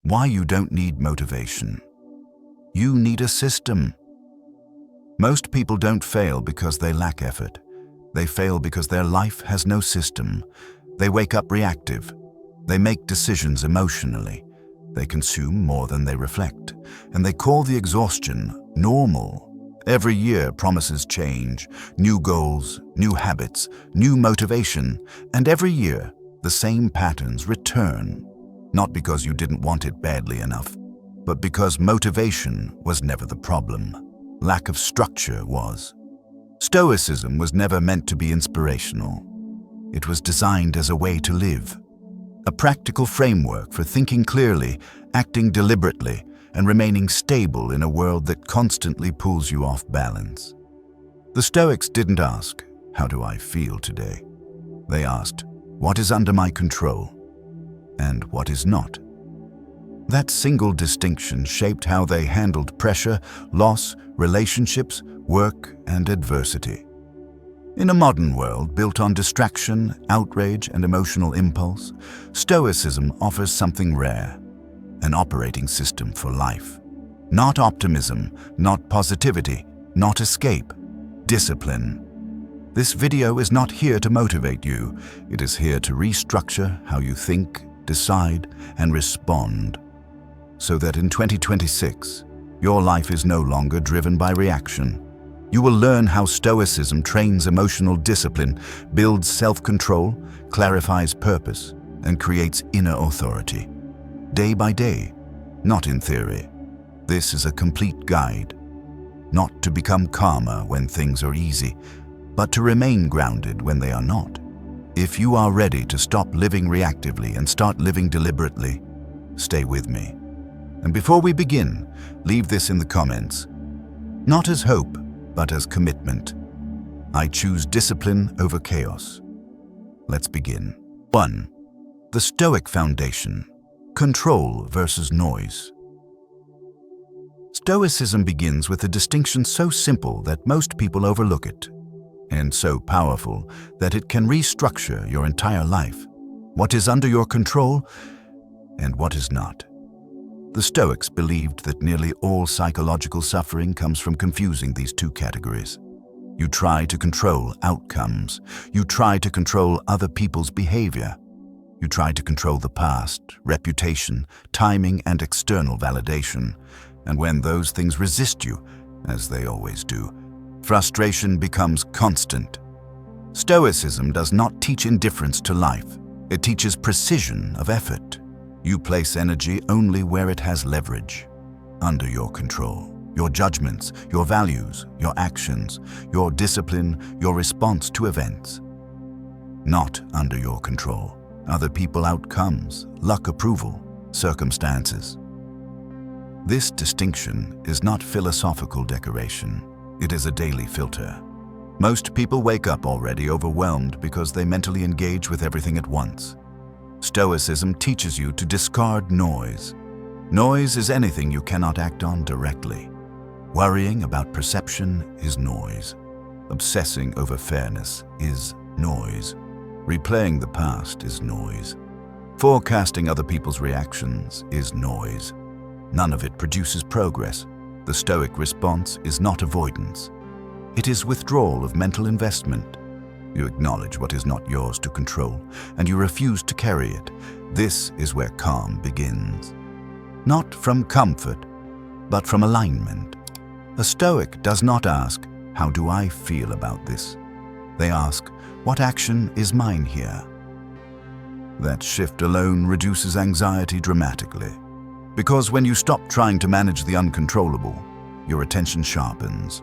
Why you don't need motivation. You need a system. Most people don't fail because they lack effort. They fail because their life has no system. They wake up reactive. They make decisions emotionally. They consume more than they reflect. And they call the exhaustion normal. Every year promises change, new goals, new habits, new motivation. And every year, the same patterns return. Not because you didn't want it badly enough, but because motivation was never the problem. Lack of structure was. Stoicism was never meant to be inspirational. It was designed as a way to live. A practical framework for thinking clearly, acting deliberately, and remaining stable in a world that constantly pulls you off balance. The Stoics didn't ask, "How do I feel today?" They asked, "What is under my control? And what is not?" That single distinction shaped how they handled pressure, loss, relationships, work, and adversity. In a modern world built on distraction, outrage, and emotional impulse, Stoicism offers something rare: an operating system for life. Not optimism, not positivity, not escape, discipline. This video is not here to motivate you. It is here to restructure how you think, decide, and respond, so that in 2026, your life is no longer driven by reaction. You will learn how Stoicism trains emotional discipline, builds self-control, clarifies purpose, and creates inner authority. Day by day, not in theory. This is a complete guide. Not to become calmer when things are easy, but to remain grounded when they are not. If you are ready to stop living reactively and start living deliberately, stay with me. And before we begin, leave this in the comments. Not as hope, but as commitment. I choose discipline over chaos. Let's begin. 1. The Stoic Foundation. Control versus noise. Stoicism begins with a distinction so simple that most people overlook it, and so powerful that it can restructure your entire life. What is under your control and what is not. The Stoics believed that nearly all psychological suffering comes from confusing these two categories. You try to control outcomes. You try to control other people's behavior. You try to control the past, reputation, timing, and external validation. And when those things resist you, as they always do, frustration becomes constant. Stoicism does not teach indifference to life. It teaches precision of effort. You place energy only where it has leverage, under your control. Your judgments, your values, your actions, your discipline, your response to events. Not under your control. Other people, outcomes, luck, approval, circumstances. This distinction is not philosophical decoration. It is a daily filter. Most people wake up already overwhelmed because they mentally engage with everything at once. Stoicism teaches you to discard noise. Noise is anything you cannot act on directly. Worrying about perception is noise. Obsessing over fairness is noise. Replaying the past is noise. Forecasting other people's reactions is noise. None of it produces progress. The Stoic response is not avoidance. It is withdrawal of mental investment. You acknowledge what is not yours to control, and you refuse to carry it. This is where calm begins. Not from comfort, but from alignment. A Stoic does not ask, "How do I feel about this?" They ask, "What action is mine here?" That shift alone reduces anxiety dramatically. Because when you stop trying to manage the uncontrollable, your attention sharpens.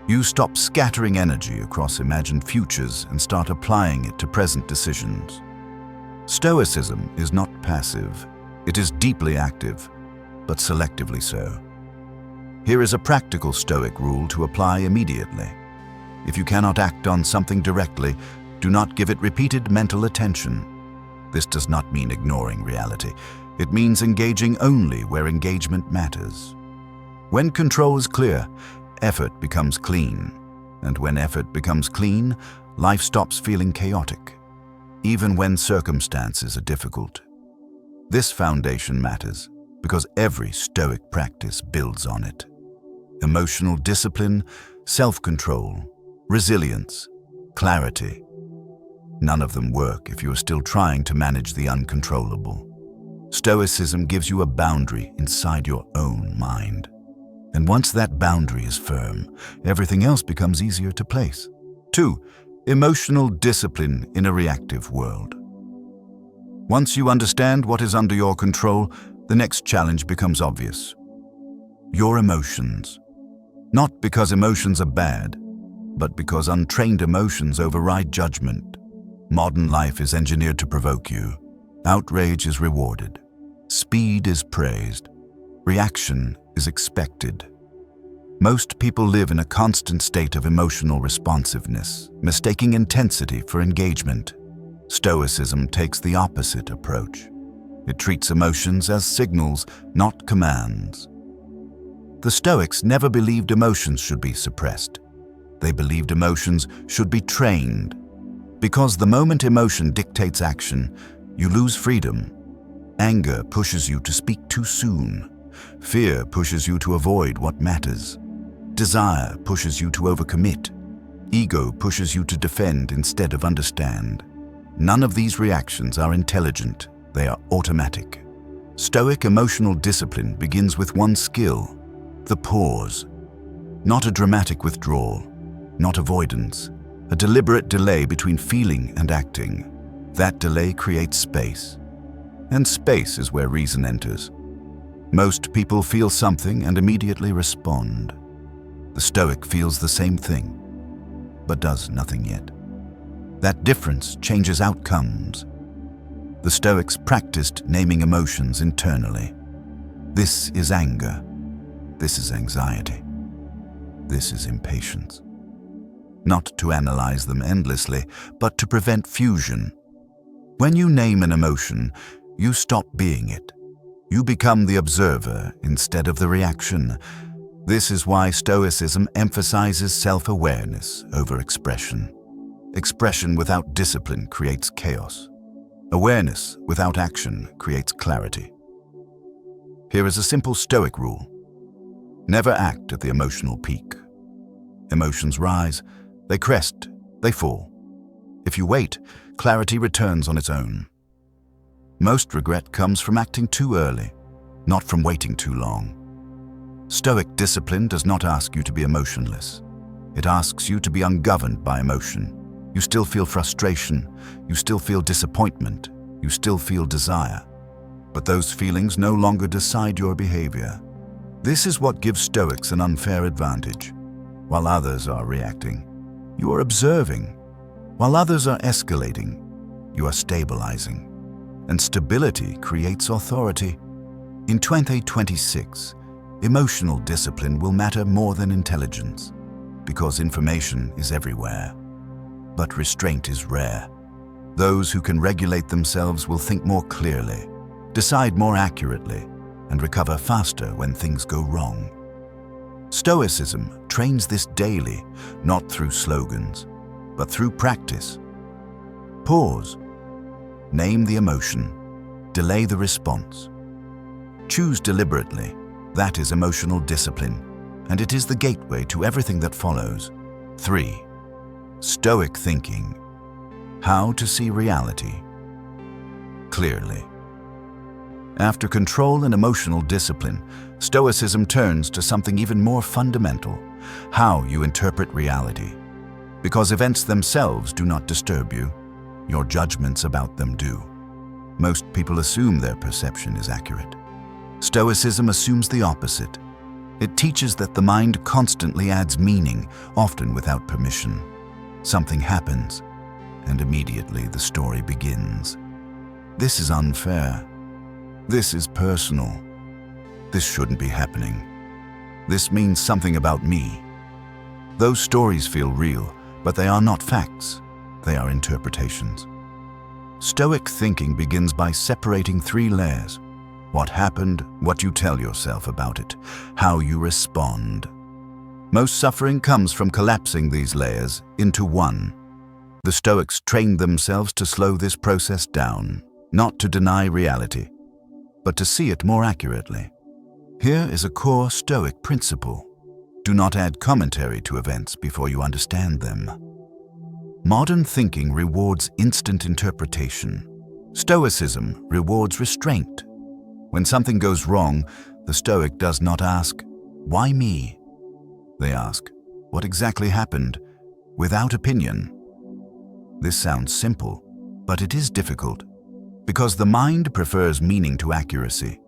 You stop scattering energy across imagined futures and start applying it to present decisions. Stoicism is not passive. It is deeply active, but selectively so. Here is a practical Stoic rule to apply immediately. If you cannot act on something directly, do not give it repeated mental attention. This does not mean ignoring reality. It means engaging only where engagement matters. When control is clear, effort becomes clean. And when effort becomes clean, life stops feeling chaotic, even when circumstances are difficult. This foundation matters because every Stoic practice builds on it. Emotional discipline, self-control, resilience, clarity. None of them work if you are still trying to manage the uncontrollable. Stoicism gives you a boundary inside your own mind. And once that boundary is firm, everything else becomes easier to place. 2. Emotional discipline in a reactive world. Once you understand what is under your control, the next challenge becomes obvious. Your emotions. Not because emotions are bad, but because untrained emotions override judgment. Modern life is engineered to provoke you. Outrage is rewarded. Speed is praised. Reaction is expected. Most people live in a constant state of emotional responsiveness, mistaking intensity for engagement. Stoicism takes the opposite approach. It treats emotions as signals, not commands. The Stoics never believed emotions should be suppressed. They believed emotions should be trained. Because the moment emotion dictates action, you lose freedom. Anger pushes you to speak too soon. Fear pushes you to avoid what matters. Desire pushes you to overcommit. Ego pushes you to defend instead of understand. None of these reactions are intelligent, they are automatic. Stoic emotional discipline begins with one skill, the pause. Not a dramatic withdrawal, not avoidance, a deliberate delay between feeling and acting. That delay creates space. And space is where reason enters. Most people feel something and immediately respond. The Stoic feels the same thing, but does nothing yet. That difference changes outcomes. The Stoics practiced naming emotions internally. This is anger. This is anxiety. This is impatience. Not to analyze them endlessly, but to prevent fusion. When you name an emotion, you stop being it. You become the observer instead of the reaction. This is why Stoicism emphasizes self-awareness over expression. Expression without discipline creates chaos. Awareness without action creates clarity. Here is a simple Stoic rule. Never act at the emotional peak. Emotions rise, they crest, they fall. If you wait, clarity returns on its own. Most regret comes from acting too early, not from waiting too long. Stoic discipline does not ask you to be emotionless. It asks you to be ungoverned by emotion. You still feel frustration, you still feel disappointment, you still feel desire. But those feelings no longer decide your behavior. This is what gives Stoics an unfair advantage. While others are reacting, you are observing. While others are escalating, you are stabilizing. And stability creates authority. In 2026, emotional discipline will matter more than intelligence, because information is everywhere. But restraint is rare. Those who can regulate themselves will think more clearly, decide more accurately, and recover faster when things go wrong. Stoicism trains this daily, not through slogans, but through practice. Pause. Name the emotion. Delay the response. Choose deliberately. That is emotional discipline, and it is the gateway to everything that follows. 3. Stoic thinking. How to see reality clearly. After control and emotional discipline, Stoicism turns to something even more fundamental: how you interpret reality. Because events themselves do not disturb you, your judgments about them do. Most people assume their perception is accurate. Stoicism assumes the opposite. It teaches that the mind constantly adds meaning, often without permission. Something happens, and immediately the story begins. This is unfair. This is personal. This shouldn't be happening. This means something about me. Those stories feel real, but they are not facts. They are interpretations. Stoic thinking begins by separating 3 layers: what happened, what you tell yourself about it, how you respond. Most suffering comes from collapsing these layers into one. The Stoics trained themselves to slow this process down, not to deny reality, but to see it more accurately. Here is a core Stoic principle. Do not add commentary to events before you understand them. Modern thinking rewards instant interpretation. Stoicism rewards restraint. When something goes wrong, the Stoic does not ask, "Why me?" They ask, "What exactly happened?" without opinion. This sounds simple, but it is difficult, because the mind prefers meaning to accuracy.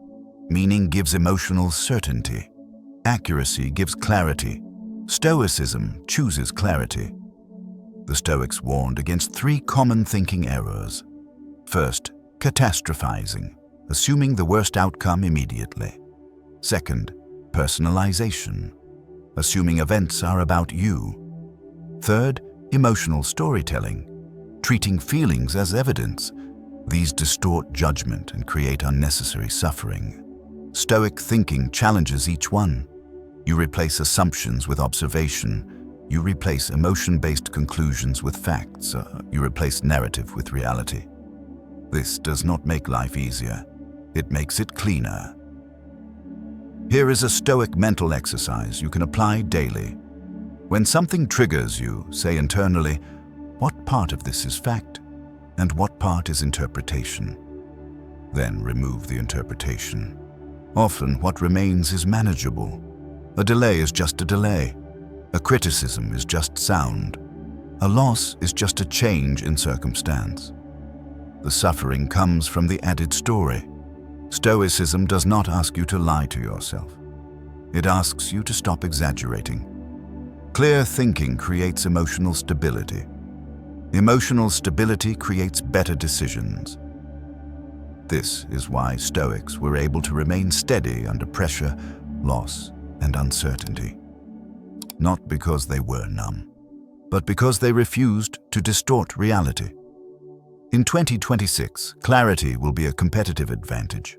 Meaning gives emotional certainty. Accuracy gives clarity. Stoicism chooses clarity. The Stoics warned against 3 common thinking errors. First, catastrophizing, assuming the worst outcome immediately. Second, personalization, assuming events are about you. Third, emotional storytelling, treating feelings as evidence. These distort judgment and create unnecessary suffering. Stoic thinking challenges each one. You replace assumptions with observation. You replace emotion-based conclusions with facts. You replace narrative with reality. This does not make life easier. It makes it cleaner. Here is a Stoic mental exercise you can apply daily. When something triggers you, say internally, "What part of this is fact, and what part is interpretation?" Then remove the interpretation. Often what remains is manageable. A delay is just a delay. A criticism is just sound. A loss is just a change in circumstance. The suffering comes from the added story. Stoicism does not ask you to lie to yourself. It asks you to stop exaggerating. Clear thinking creates emotional stability. Emotional stability creates better decisions. This is why Stoics were able to remain steady under pressure, loss, and uncertainty. Not because they were numb, but because they refused to distort reality. In 2026, clarity will be a competitive advantage.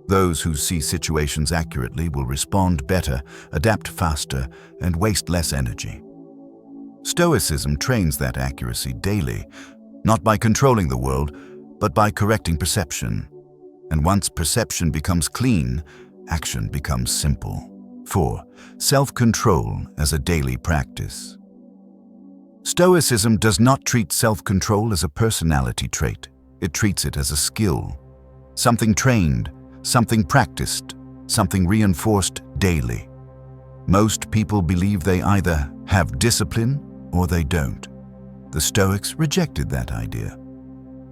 Those who see situations accurately will respond better, adapt faster, and waste less energy. Stoicism trains that accuracy daily, not by controlling the world, but by correcting perception. And once perception becomes clean, action becomes simple. 4. Self-control as a daily practice. Stoicism does not treat self-control as a personality trait. It treats it as a skill. Something trained, something practiced, something reinforced daily. Most people believe they either have discipline or they don't. The Stoics rejected that idea.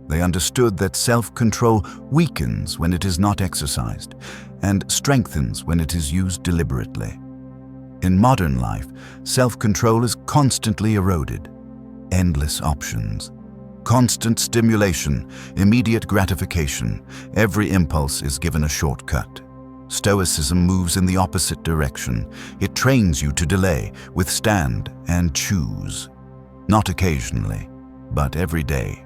They understood that self-control weakens when it is not exercised and strengthens when it is used deliberately. In modern life, self-control is constantly eroded. Endless options, constant stimulation, immediate gratification. Every impulse is given a shortcut. Stoicism moves in the opposite direction. It trains you to delay, withstand, and choose. Not occasionally, but every day.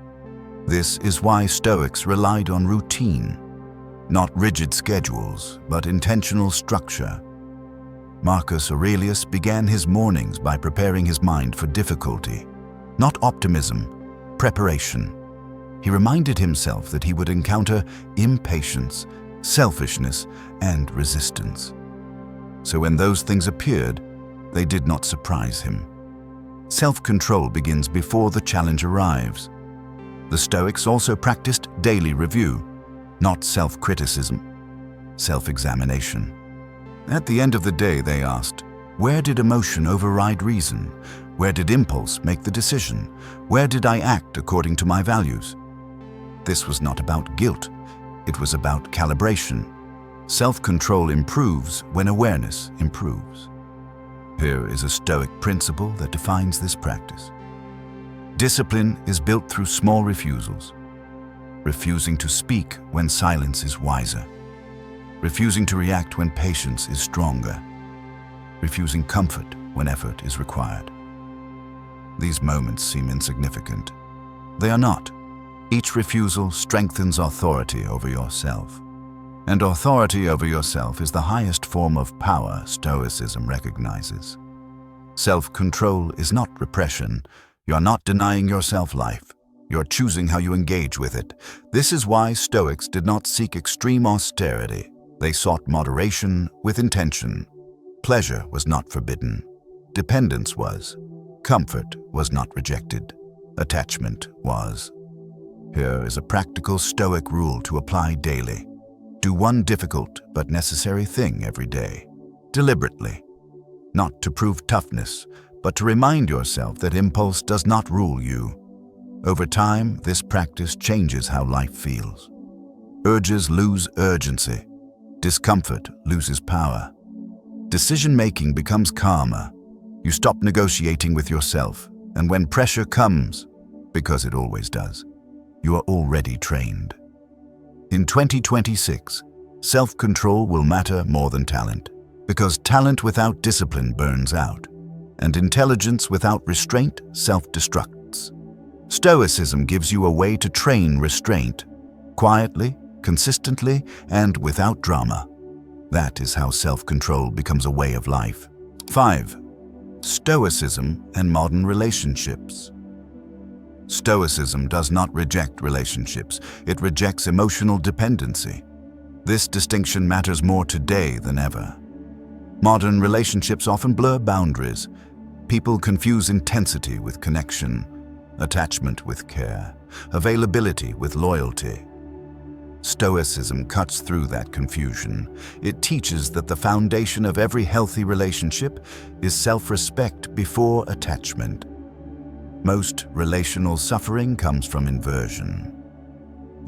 This is why Stoics relied on routine. Not rigid schedules, but intentional structure. Marcus Aurelius began his mornings by preparing his mind for difficulty. Not optimism, preparation. He reminded himself that he would encounter impatience, selfishness, and resistance. So when those things appeared, they did not surprise him. Self-control begins before the challenge arrives. The Stoics also practiced daily review, not self-criticism, self-examination. At the end of the day, they asked, where did emotion override reason? Where did impulse make the decision? Where did I act according to my values? This was not about guilt. It was about calibration. Self-control improves when awareness improves. Here is a Stoic principle that defines this practice. Discipline is built through small refusals. Refusing to speak when silence is wiser. Refusing to react when patience is stronger. Refusing comfort when effort is required. These moments seem insignificant. They are not. Each refusal strengthens authority over yourself. And authority over yourself is the highest form of power Stoicism recognizes. Self-control is not repression. You are not denying yourself life. You're choosing how you engage with it. This is why Stoics did not seek extreme austerity. They sought moderation with intention. Pleasure was not forbidden. Dependence was. Comfort was not rejected. Attachment was. Here is a practical Stoic rule to apply daily. Do one difficult but necessary thing every day, deliberately. Not to prove toughness, but to remind yourself that impulse does not rule you. Over time, this practice changes how life feels. Urges lose urgency. Discomfort loses power. Decision-making becomes calmer. You stop negotiating with yourself, and when pressure comes, because it always does, you are already trained. In 2026, self-control will matter more than talent, because talent without discipline burns out, and intelligence without restraint self-destructs. Stoicism gives you a way to train restraint, quietly, consistently, and without drama. That is how self-control becomes a way of life. 5. Stoicism and modern relationships. Stoicism does not reject relationships, it rejects emotional dependency. This distinction matters more today than ever. Modern relationships often blur boundaries. People confuse intensity with connection, attachment with care, availability with loyalty. Stoicism cuts through that confusion. It teaches that the foundation of every healthy relationship is self-respect before attachment. Most relational suffering comes from inversion.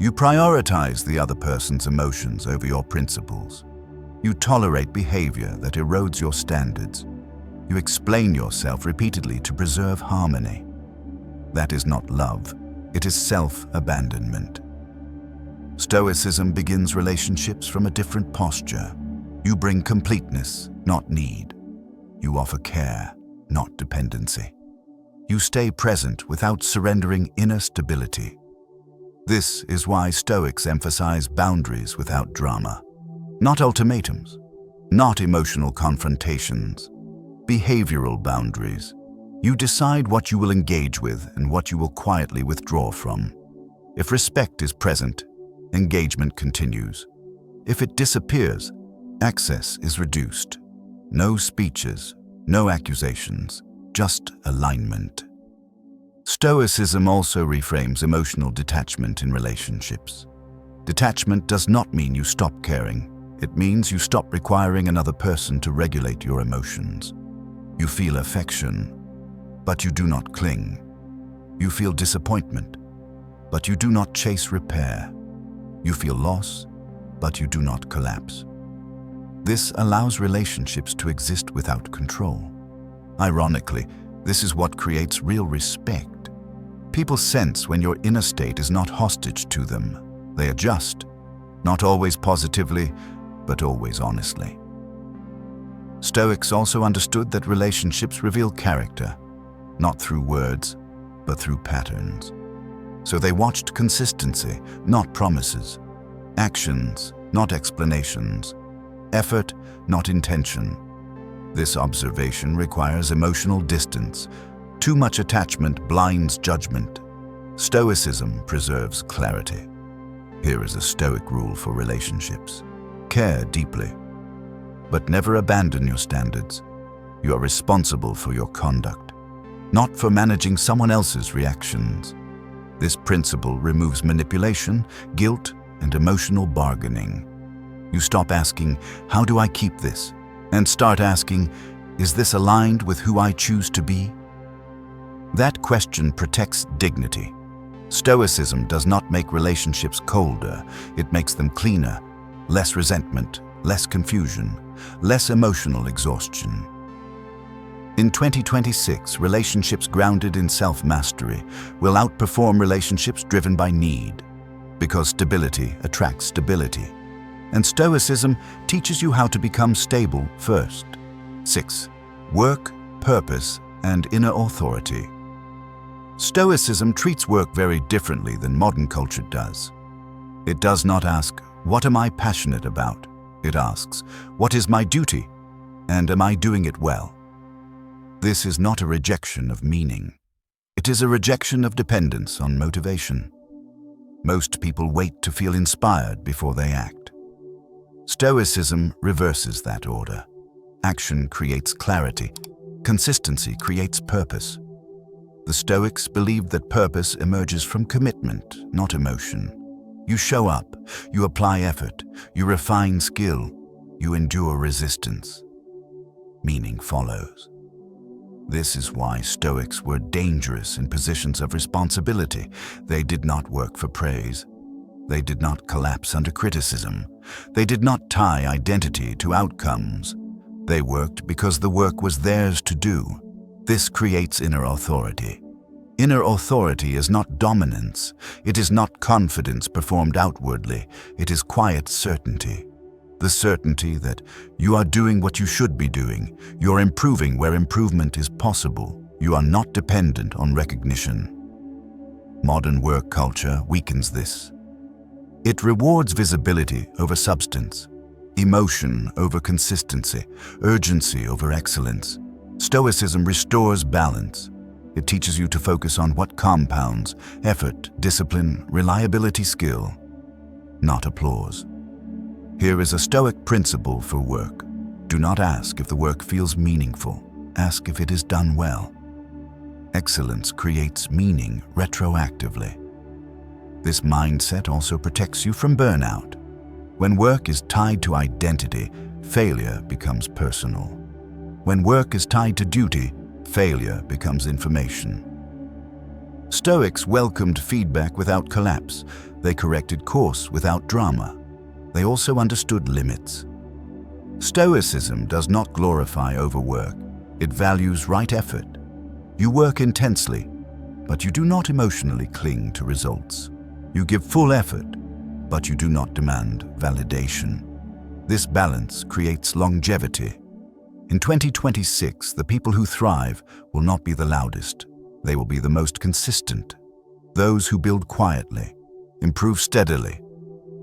You prioritize the other person's emotions over your principles. You tolerate behavior that erodes your standards. You explain yourself repeatedly to preserve harmony. That is not love, it is self-abandonment. Stoicism begins relationships from a different posture. You bring completeness, not need. You offer care, not dependency. You stay present without surrendering inner stability. This is why Stoics emphasize boundaries without drama. Not ultimatums, not emotional confrontations, behavioral boundaries. You decide what you will engage with and what you will quietly withdraw from. If respect is present, engagement continues. If it disappears, access is reduced. No speeches, no accusations, just alignment. Stoicism also reframes emotional detachment in relationships. Detachment does not mean you stop caring. It means you stop requiring another person to regulate your emotions. You feel affection, but you do not cling. You feel disappointment, but you do not chase repair. You feel loss, but you do not collapse. This allows relationships to exist without control. Ironically, this is what creates real respect. People sense when your inner state is not hostage to them. They adjust, not always positively, but always honestly. Stoics also understood that relationships reveal character, not through words, but through patterns. So they watched consistency, not promises, actions, not explanations, effort, not intention. This observation requires emotional distance. Too much attachment blinds judgment. Stoicism preserves clarity. Here is a Stoic rule for relationships. Care deeply, but never abandon your standards. You are responsible for your conduct, not for managing someone else's reactions. This principle removes manipulation, guilt, and emotional bargaining. You stop asking, "How do I keep this?" and start asking, "Is this aligned with who I choose to be?" That question protects dignity. Stoicism does not make relationships colder, it makes them cleaner. Less resentment, less confusion, less emotional exhaustion. In 2026, relationships grounded in self-mastery will outperform relationships driven by need, because stability attracts stability. And Stoicism teaches you how to become stable first. 6. Work, purpose, and inner authority. Stoicism treats work very differently than modern culture does. It does not ask, "What am I passionate about?" It asks, "What is my duty? And am I doing it well?" This is not a rejection of meaning. It is a rejection of dependence on motivation. Most people wait to feel inspired before they act. Stoicism reverses that order. Action creates clarity. Consistency creates purpose. The Stoics believed that purpose emerges from commitment, not emotion. You show up, you apply effort, you refine skill, you endure resistance. Meaning follows. This is why Stoics were dangerous in positions of responsibility. They did not work for praise. They did not collapse under criticism. They did not tie identity to outcomes. They worked because the work was theirs to do. This creates inner authority. Inner authority is not dominance. It is not confidence performed outwardly. It is quiet certainty. The certainty that you are doing what you should be doing. You're improving where improvement is possible. You are not dependent on recognition. Modern work culture weakens this. It rewards visibility over substance, emotion over consistency, urgency over excellence. Stoicism restores balance. It teaches you to focus on what compounds: effort, discipline, reliability, skill, not applause. Here is a Stoic principle for work. Do not ask if the work feels meaningful. Ask if it is done well. Excellence creates meaning retroactively. This mindset also protects you from burnout. When work is tied to identity, failure becomes personal. When work is tied to duty, failure becomes information. Stoics welcomed feedback without collapse. They corrected course without drama. They also understood limits. Stoicism does not glorify overwork. It values right effort. You work intensely, but you do not emotionally cling to results. You give full effort, but you do not demand validation. This balance creates longevity. In 2026, the people who thrive will not be the loudest. They will be the most consistent. Those who build quietly, improve steadily,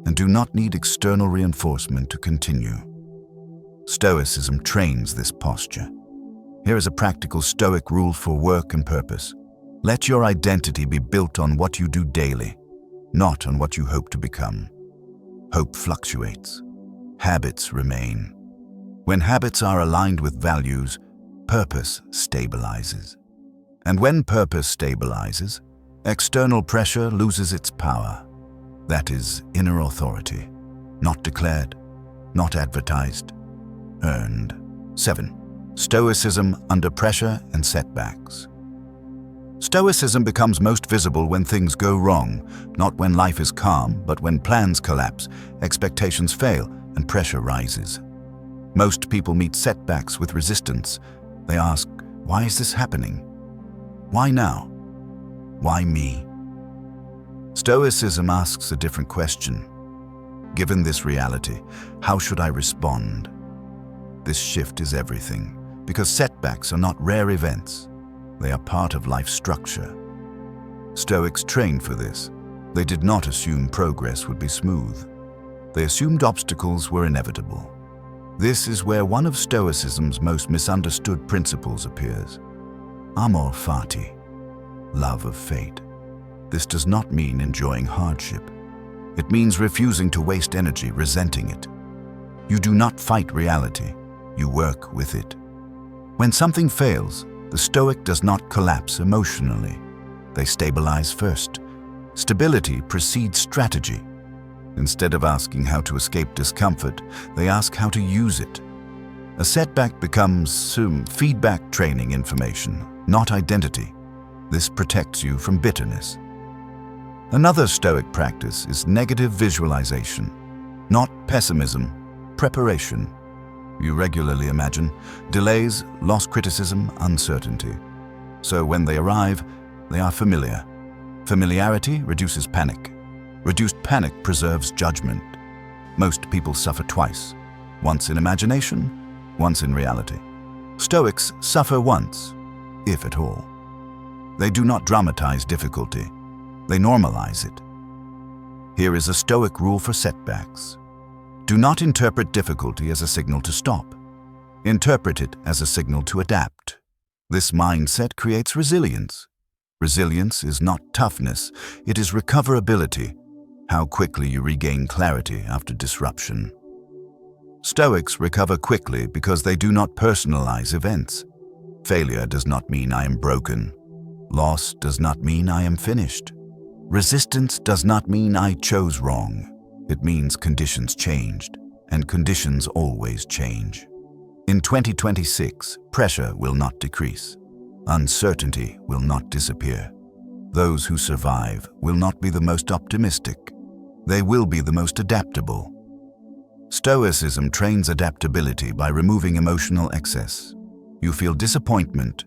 and do not need external reinforcement to continue. Stoicism trains this posture. Here is a practical Stoic rule for work and purpose. Let your identity be built on what you do daily, not on what you hope to become. Hope fluctuates. Habits remain. When habits are aligned with values, purpose stabilizes. And when purpose stabilizes, external pressure loses its power. That is inner authority, not declared, not advertised, earned. 7. Stoicism under pressure and setbacks. Stoicism becomes most visible when things go wrong, not when life is calm, but when plans collapse, expectations fail, and pressure rises. Most people meet setbacks with resistance. They ask, why is this happening? Why now? Why me? Stoicism asks a different question. Given this reality, how should I respond? This shift is everything, because setbacks are not rare events. They are part of life's structure. Stoics trained for this. They did not assume progress would be smooth. They assumed obstacles were inevitable. This is where one of Stoicism's most misunderstood principles appears. Amor fati, love of fate. This does not mean enjoying hardship. It means refusing to waste energy resenting it. You do not fight reality, you work with it. When something fails, the Stoic does not collapse emotionally. They stabilize first. Stability precedes strategy. Instead of asking how to escape discomfort, they ask how to use it. A setback becomes feedback training information, not identity. This protects you from bitterness. Another Stoic practice is negative visualization, not pessimism, preparation. You regularly imagine delays, lost criticism, uncertainty. So when they arrive, they are familiar. Familiarity reduces panic. Reduced panic preserves judgment. Most people suffer twice, once in imagination, once in reality. Stoics suffer once, if at all. They do not dramatize difficulty. They normalize it. Here is a Stoic rule for setbacks. Do not interpret difficulty as a signal to stop. Interpret it as a signal to adapt. This mindset creates resilience. Resilience is not toughness, it is recoverability, how quickly you regain clarity after disruption. Stoics recover quickly because they do not personalize events. Failure does not mean I am broken. Loss does not mean I am finished. Resistance does not mean I chose wrong. It means conditions changed, and conditions always change. In 2026, pressure will not decrease. Uncertainty will not disappear. Those who survive will not be the most optimistic. They will be the most adaptable. Stoicism trains adaptability by removing emotional excess. You feel disappointment,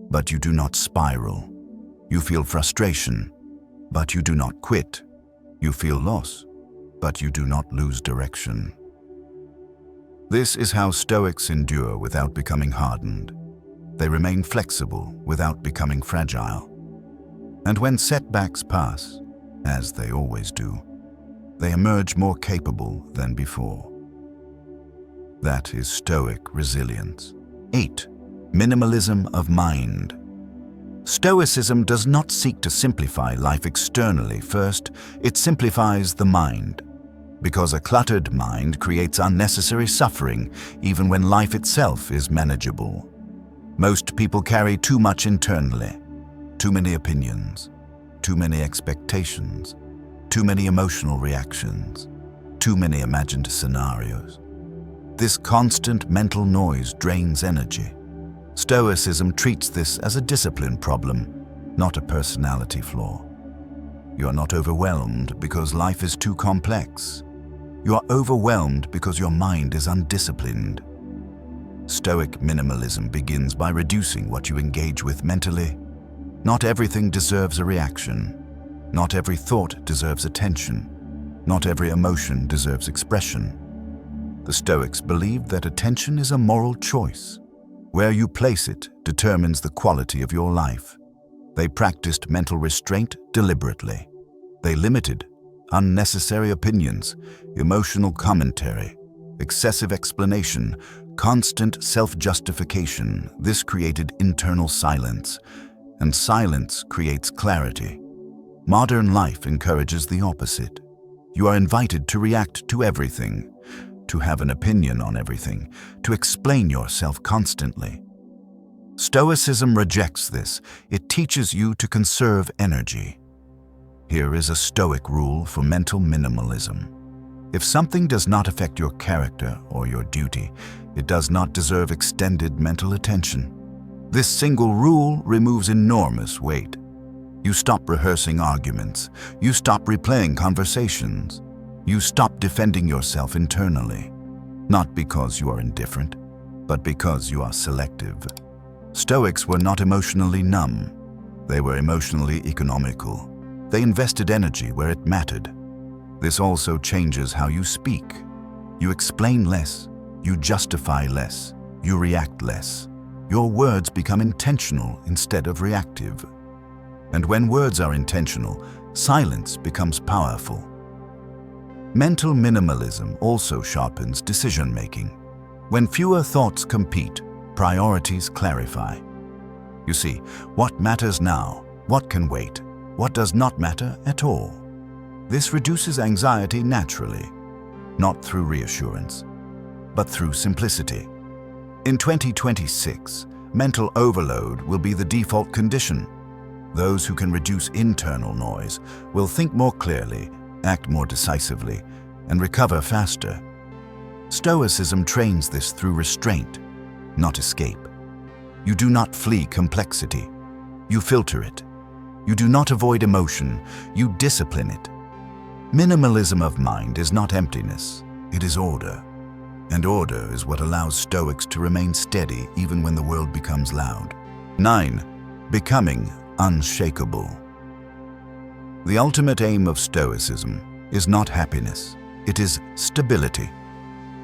but you do not spiral. You feel frustration, but you do not quit. You feel loss, but you do not lose direction. This is how Stoics endure without becoming hardened. They remain flexible without becoming fragile. And when setbacks pass, as they always do, they emerge more capable than before. That is Stoic resilience. 8. Minimalism of mind. Stoicism does not seek to simplify life externally first, it simplifies the mind. Because a cluttered mind creates unnecessary suffering, even when life itself is manageable. Most people carry too much internally, too many opinions, too many expectations, too many emotional reactions, too many imagined scenarios. This constant mental noise drains energy. Stoicism treats this as a discipline problem, not a personality flaw. You are not overwhelmed because life is too complex. You are overwhelmed because your mind is undisciplined. Stoic minimalism begins by reducing what you engage with mentally. Not everything deserves a reaction. Not every thought deserves attention. Not every emotion deserves expression. The Stoics believed that attention is a moral choice. Where you place it determines the quality of your life. They practiced mental restraint deliberately. They limited unnecessary opinions, emotional commentary, excessive explanation, constant self-justification. This created internal silence, and silence creates clarity. Modern life encourages the opposite. You are invited to react to everything, to have an opinion on everything, to explain yourself constantly. Stoicism rejects this. It teaches you to conserve energy. Here is a Stoic rule for mental minimalism. If something does not affect your character or your duty, it does not deserve extended mental attention. This single rule removes enormous weight. You stop rehearsing arguments. You stop replaying conversations. You stop defending yourself internally. Not because you are indifferent, but because you are selective. Stoics were not emotionally numb. They were emotionally economical. They invested energy where it mattered. This also changes how you speak. You explain less. You justify less. You react less. Your words become intentional instead of reactive. And when words are intentional, silence becomes powerful. Mental minimalism also sharpens decision-making. When fewer thoughts compete, priorities clarify. You see, what matters now, what can wait, what does not matter at all. This reduces anxiety naturally, not through reassurance, but through simplicity. In 2026, mental overload will be the default condition. Those who can reduce internal noise will think more clearly, act more decisively, and recover faster. Stoicism trains this through restraint, not escape. You do not flee complexity. You filter it. You do not avoid emotion. You discipline it. Minimalism of mind is not emptiness. It is order. And order is what allows Stoics to remain steady even when the world becomes loud. 9. Becoming unshakable. The ultimate aim of Stoicism is not happiness. It is stability.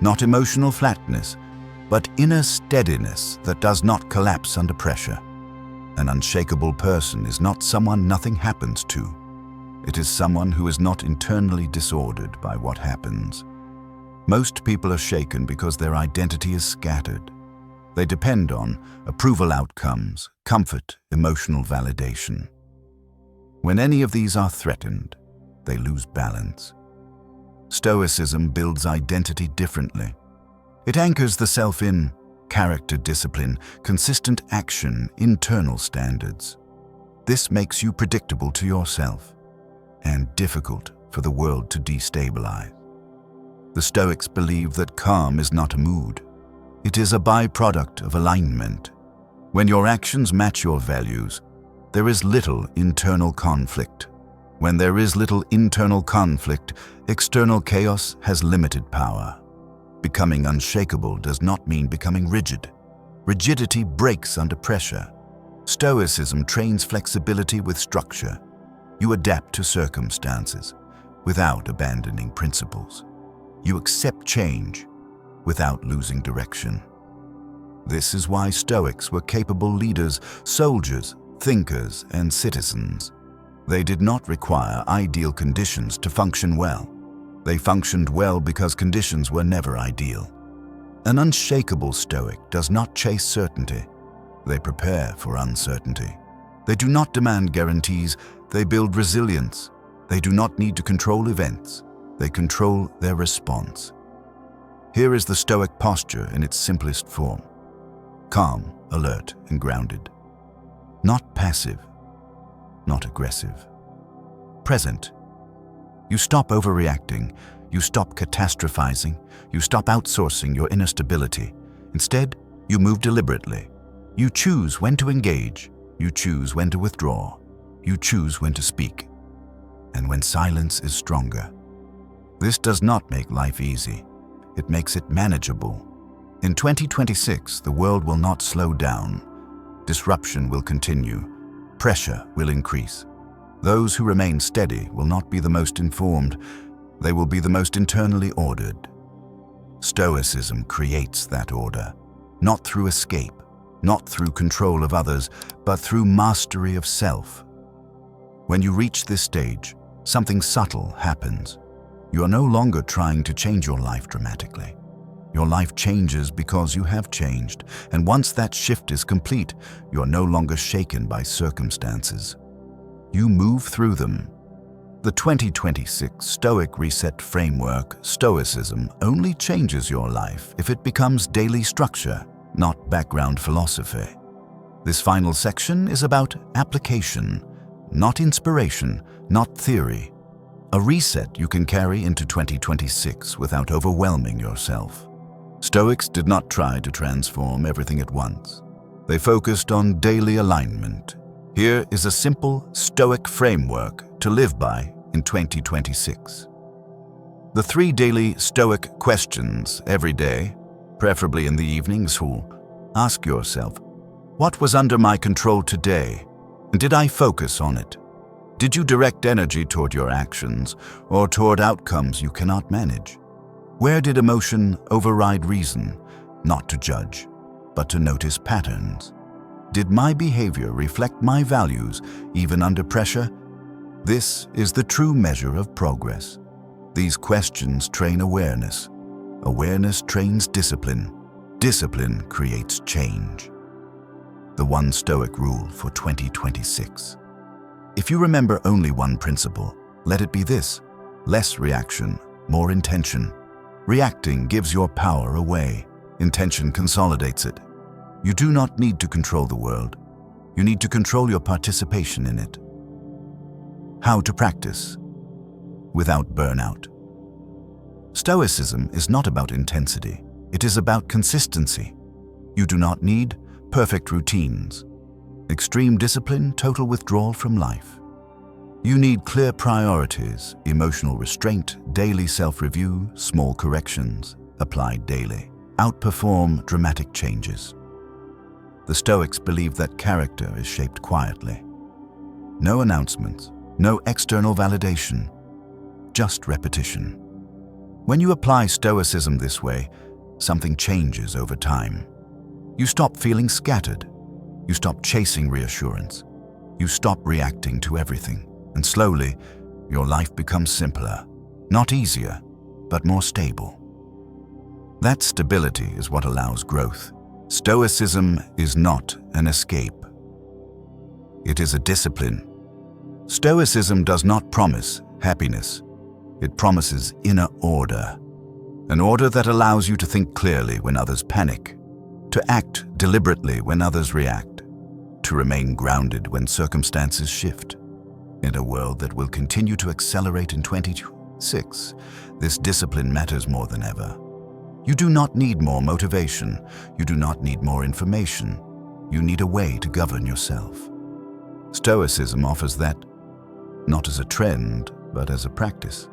Not emotional flatness, but inner steadiness that does not collapse under pressure. An unshakable person is not someone nothing happens to. It is someone who is not internally disordered by what happens. Most people are shaken because their identity is scattered. They depend on approval outcomes, comfort, emotional validation. When any of these are threatened, they lose balance. Stoicism builds identity differently. It anchors the self in character discipline, consistent action, internal standards. This makes you predictable to yourself and difficult for the world to destabilize. The Stoics believe that calm is not a mood. It is a byproduct of alignment. When your actions match your values, there is little internal conflict. When there is little internal conflict, external chaos has limited power. Becoming unshakable does not mean becoming rigid. Rigidity breaks under pressure. Stoicism trains flexibility with structure. You adapt to circumstances without abandoning principles. You accept change without losing direction. This is why Stoics were capable leaders, soldiers, thinkers, and citizens. They did not require ideal conditions to function well. They functioned well because conditions were never ideal. An unshakable Stoic does not chase certainty. They prepare for uncertainty. They do not demand guarantees. They build resilience. They do not need to control events. They control their response. Here is the Stoic posture in its simplest form. Calm, alert, and grounded. Not passive, not aggressive. Present. You stop overreacting. You stop catastrophizing. You stop outsourcing your inner stability. Instead, you move deliberately. You choose when to engage. You choose when to withdraw. You choose when to speak. And when silence is stronger. This does not make life easy. It makes it manageable. In 2026, the world will not slow down. Disruption will continue. Pressure will increase. Those who remain steady will not be the most informed. They will be the most internally ordered. Stoicism creates that order, not through escape, not through control of others, but through mastery of self. When you reach this stage, something subtle happens. You are no longer trying to change your life dramatically. Your life changes because you have changed, and once that shift is complete, you are no longer shaken by circumstances. You move through them. The 2026 Stoic Reset Framework, Stoicism, only changes your life if it becomes daily structure, not background philosophy. This final section is about application, not inspiration, not theory. A reset you can carry into 2026 without overwhelming yourself. Stoics did not try to transform everything at once. They focused on daily alignment. Here is a simple Stoic framework to live by in 2026. The 3 daily Stoic questions every day, preferably in the evenings, ask yourself, what was under my control today, and did I focus on it? Did you direct energy toward your actions or toward outcomes you cannot manage? Where did emotion override reason, not to judge, but to notice patterns? Did my behavior reflect my values even under pressure? This is the true measure of progress. These questions train awareness. Awareness trains discipline. Discipline creates change. The one Stoic rule for 2026. If you remember only one principle, let it be this: less reaction, more intention. Reacting gives your power away. Intention consolidates it. You do not need to control the world. You need to control your participation in it. How to practice without burnout. Stoicism is not about intensity. It is about consistency. You do not need perfect routines, extreme discipline, total withdrawal from life. You need clear priorities, emotional restraint, daily self-review, small corrections, applied daily. Outperform dramatic changes. The Stoics believe that character is shaped quietly. No announcements, no external validation, just repetition. When you apply Stoicism this way, something changes over time. You stop feeling scattered. You stop chasing reassurance. You stop reacting to everything. And slowly, your life becomes simpler. Not easier, but more stable. That stability is what allows growth. Stoicism is not an escape. It is a discipline. Stoicism does not promise happiness. It promises inner order. An order that allows you to think clearly when others panic, to act deliberately when others react, to remain grounded when circumstances shift. In a world that will continue to accelerate in 2026, this discipline matters more than ever. You do not need more motivation. You do not need more information. You need a way to govern yourself. Stoicism offers that, not as a trend, but as a practice.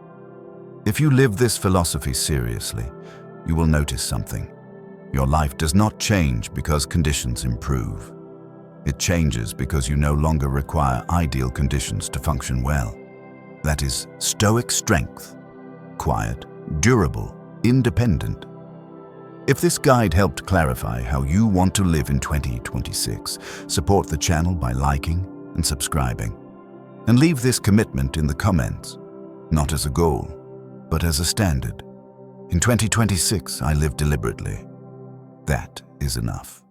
If you live this philosophy seriously, you will notice something. Your life does not change because conditions improve. It changes because you no longer require ideal conditions to function well. That is Stoic strength, quiet, durable, independent. If this guide helped clarify how you want to live in 2026, support the channel by liking and subscribing. And leave this commitment in the comments, not as a goal, but as a standard. In 2026, I live deliberately. That is enough.